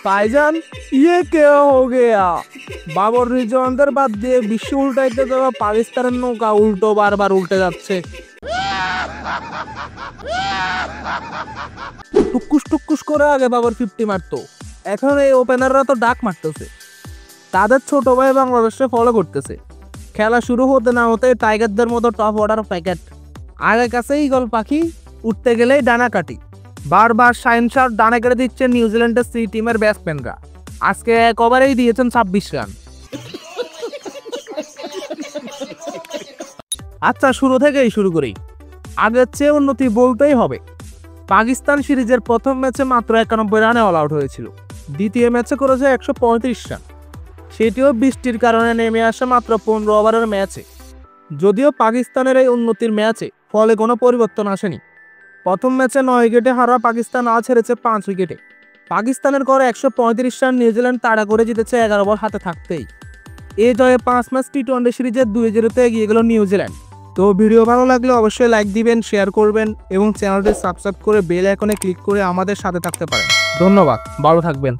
भाईजान ये क्या हो गया? बाबर रिजवानদের বাদ দিয়ে বিশ্ব উল্টাইতে যাওয়া পাকিস্তানের নৌকা উল্টো বারবার উল্টে যাচ্ছে। টুকুস টুকুস করে আগে বাবর 50 মারতো, এখন এই ওপেনাররা তো ডাক মারতেছে। তাদের ছোট ভাই বাংলাদেশে ফলো করতেছে। খেলা শুরু হতে না হতে টাইগারদের মতো টপ অর্ডার প্যাকেট। আগে কাছে ঈগল পাখি, উঠতে গেলেই ডানা কাটি। বারবার শাইন শাহ ডানা কেটে দিচ্ছে নিউজিল্যান্ডের সি টিমের ব্যাটসম্যানরা। আজকে এক ওভারেই দিয়েছেন 26 রান। আচ্ছা, শুরু থেকেই শুরু করি। আগের চেয়ে উন্নতি বলতেই হবে। পাকিস্তান সিরিজের প্রথম ম্যাচে মাত্র 91 রানে অল আউট হয়েছিল। দ্বিতীয় ম্যাচে করেছে 135 রান, সেটিও বৃষ্টির কারণে নেমে আসে মাত্র 15 ওভারের ম্যাচে। যদিও পাকিস্তানের এই উন্নতির ম্যাচে ফলে কোনো পরিবর্তন আসেনি। প্রথম ম্যাচে 9 উইকেটে হারা পাকিস্তান আজ হেরেছে 5 উইকেটে। পাকিস্তানের করে 135 রান নিউজিল্যান্ড তাড়া করে জিতেছে 11 ওভার হাতে থাকতেই। এই জয়ে 5 ম্যাচ টি-20 সিরিজের 2-0 এগিয়ে গেল নিউজিল্যান্ড। তো ভিডিও ভালো লাগলে অবশ্যই লাইক দিবেন, শেয়ার করবেন এবং চ্যানেলটি সাবস্ক্রাইব করে বেল আইকনে ক্লিক করে আমাদের সাথে থাকতে পারেন। ধন্যবাদ, ভালো থাকবেন।